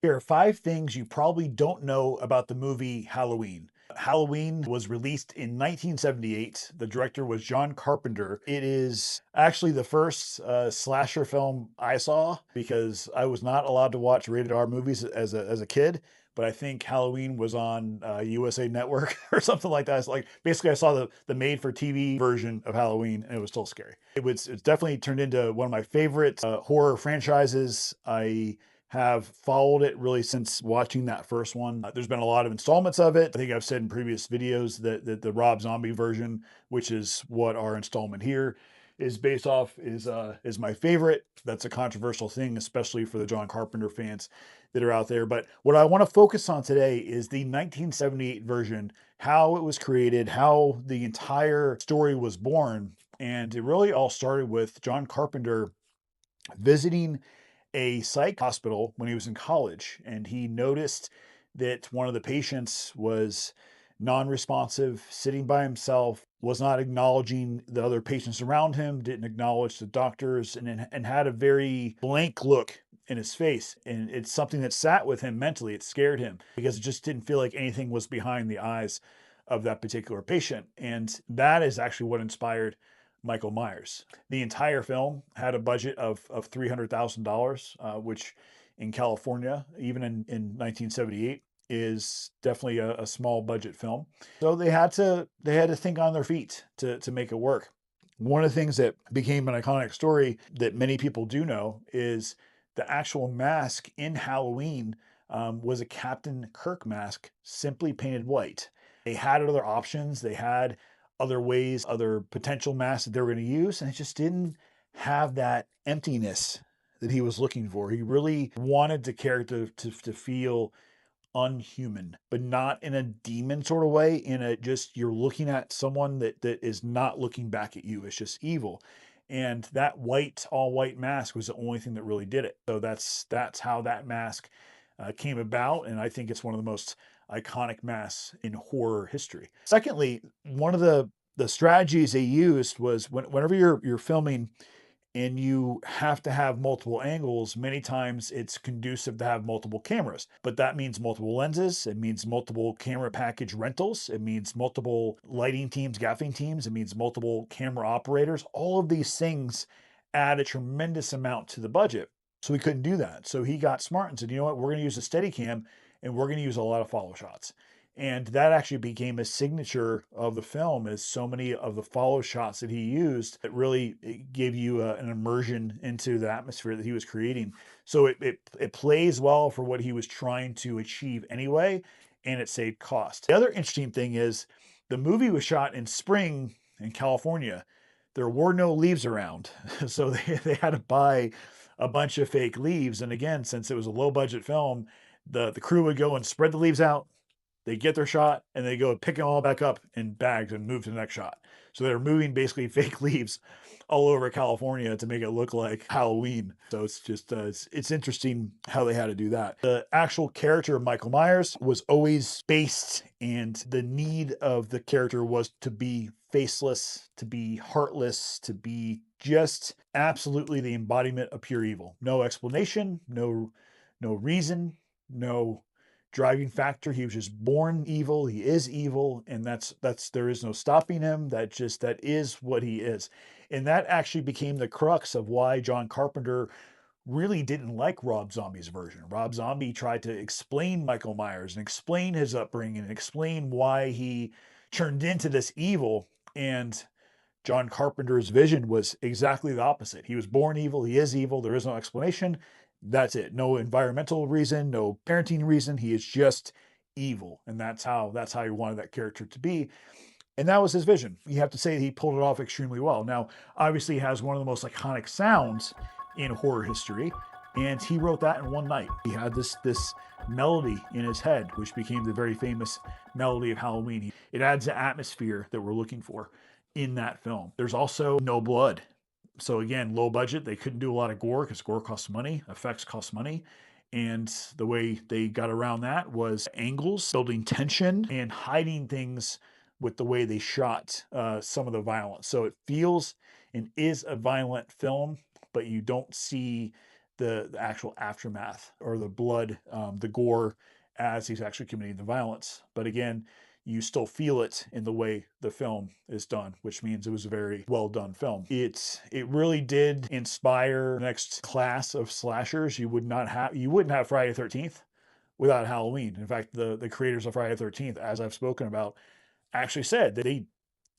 Here are five things you probably don't know about the movie Halloween. Halloween was released in 1978. The director was John Carpenter. It is actually the first slasher film I saw because I was not allowed to watch rated R movies as a kid. But I think Halloween was on USA Network or something like that. It's like basically I saw the made for TV version of Halloween and it was still scary. It's definitely turned into one of my favorite horror franchises. I have followed it really since watching that first one. There's been a lot of installments of it. I think I've said in previous videos that the Rob Zombie version, which is what our installment here is based off, is my favorite. That's a controversial thing, especially for the John Carpenter fans that are out there. But what I want to focus on today is the 1978 version, how it was created, how the entire story was born. And it really all started with John Carpenter visiting a psych hospital when he was in college, and he noticed that one of the patients was non-responsive, sitting by himself, was not acknowledging the other patients around him, didn't acknowledge the doctors, and had a very blank look in his face. And it's something that sat with him mentally. It scared him because it just didn't feel like anything was behind the eyes of that particular patient. And that is actually what inspired Michael Myers. The entire film had a budget of $300,000, which in California, even in 1978, is definitely a small budget film. So they had to think on their feet to make it work. One of the things that became an iconic story that many people do know is the actual mask in Halloween was a Captain Kirk mask, simply painted white. They had other options. They had other ways, other potential masks that they were going to use, and it just didn't have that emptiness that he was looking for. He really wanted the character to feel unhuman, but not in a demon sort of way, in a just you're looking at someone that is not looking back at you. It's just evil. And that white, all white mask was the only thing that really did it. So that's how that mask came about. And I think it's one of the most iconic masks in horror history. Secondly, one of the strategies they used was whenever you're filming and you have to have multiple angles, many times it's conducive to have multiple cameras. But that means multiple lenses, it means multiple camera package rentals, it means multiple lighting teams, gaffing teams, it means multiple camera operators. All of these things add a tremendous amount to the budget. So we couldn't do that. So he got smart and said, you know what, we're going to use a Steadicam and we're going to use a lot of follow shots. And that actually became a signature of the film, as so many of the follow shots that he used that really gave you an immersion into the atmosphere that he was creating. So it plays well for what he was trying to achieve anyway, and it saved cost. The other interesting thing is the movie was shot in spring in California. There were no leaves around, so they had to buy a bunch of fake leaves. And again, since it was a low budget film, the crew would go and spread the leaves out, they get their shot and they go pick them all back up in bags and move to the next shot. So they're moving basically fake leaves all over California to make it look like Halloween. So it's just it's interesting how they had to do that. The actual character of Michael Myers was always based, and the need of the character was to be faceless, to be heartless, to be just absolutely the embodiment of pure evil. No explanation, no reason, no driving factor. He was just born evil. He is evil, and that's there is no stopping him. That is what he is. And that actually became the crux of why John Carpenter really didn't like Rob Zombie's version. Rob Zombie tried to explain Michael Myers and explain his upbringing and explain why he turned into this evil. And John Carpenter's vision was exactly the opposite. He was born evil. He is evil. There is no explanation. That's it. No environmental reason, no parenting reason. He is just evil. And that's how he wanted that character to be. And that was his vision. You have to say he pulled it off extremely well. Now, obviously, he has one of the most iconic sounds in horror history, and he wrote that in one night. He had this melody in his head, which became the very famous melody of Halloween. It adds the atmosphere that we're looking for in that film. There's also no blood. So again, low budget. They couldn't do a lot of gore because gore costs money, effects cost money. And the way they got around that was angles, building tension, and hiding things with the way they shot some of the violence. So it feels and is a violent film, but you don't see the actual aftermath or the blood, the gore as he's actually committing the violence. But again, you still feel it in the way the film is done, which means it was a very well done film. It really did inspire the next class of slashers. You wouldn't have Friday the 13th without Halloween. In fact, the creators of Friday the 13th, as I've spoken about, actually said that they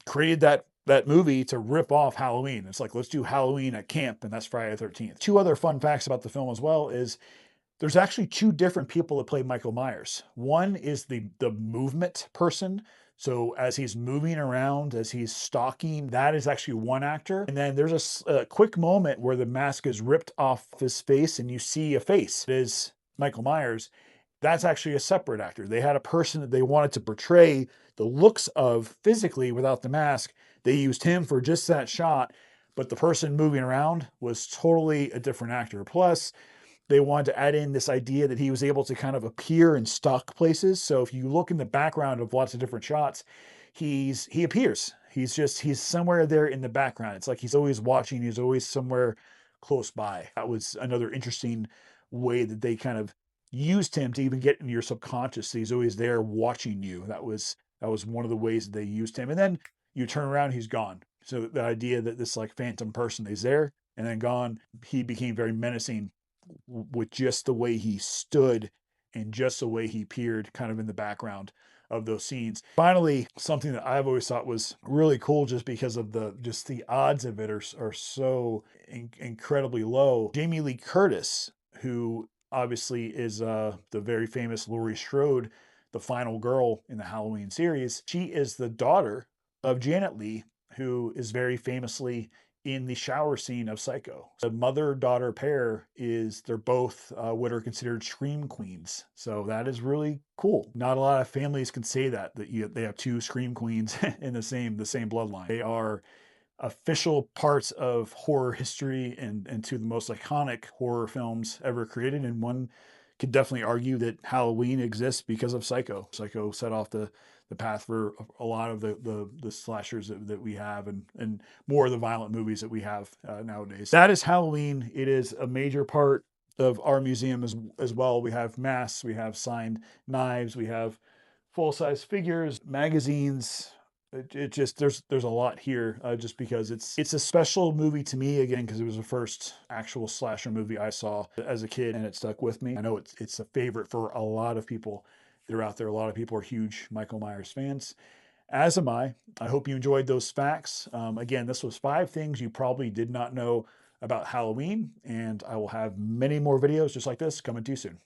created that movie to rip off Halloween. It's like, let's do Halloween at camp, and that's Friday the 13th. Two other fun facts about the film as well is there's actually two different people that play Michael Myers. One is the movement person. So as he's moving around, as he's stalking, that is actually one actor. And then there's a quick moment where the mask is ripped off his face and you see a face. It is Michael Myers. That's actually a separate actor. They had a person that they wanted to portray the looks of physically without the mask. They used him for just that shot, but the person moving around was totally a different actor. Plus, they wanted to add in this idea that he was able to kind of appear in stock places. So if you look in the background of lots of different shots, he appears. He's somewhere there in the background. It's like he's always watching, he's always somewhere close by. That was another interesting way that they kind of used him to even get into your subconscious. He's always there watching you. That was one of the ways that they used him. And then you turn around, he's gone. So the idea that this like phantom person is there and then gone, he became very menacing with just the way he stood and just the way he peered kind of in the background of those scenes. Finally, something that I've always thought was really cool just because of the odds of it are so incredibly low. Jamie Lee Curtis, who obviously is the very famous Laurie Strode, the final girl in the Halloween series, she is the daughter of Janet Leigh, who is very famously in the shower scene of Psycho. The mother-daughter pair they're both what are considered scream queens. So that is really cool. Not a lot of families can say that they have two scream queens in the same bloodline. They are official parts of horror history and two of the most iconic horror films ever created. And one could definitely argue that Halloween exists because of Psycho. Psycho set off the path for a lot of the slashers that we have and more of the violent movies that we have nowadays. That is Halloween. It is a major part of our museum as well. We have masks, we have signed knives, we have full-size figures, magazines. It just there's a lot here just because it's a special movie to me again because it was the first actual slasher movie I saw as a kid and it stuck with me. I know it's a favorite for a lot of people that are out there. A lot of people are huge Michael Myers fans, as am I. I hope you enjoyed those facts. Again, this was 5 things you probably did not know about Halloween, and I will have many more videos just like this coming to you soon.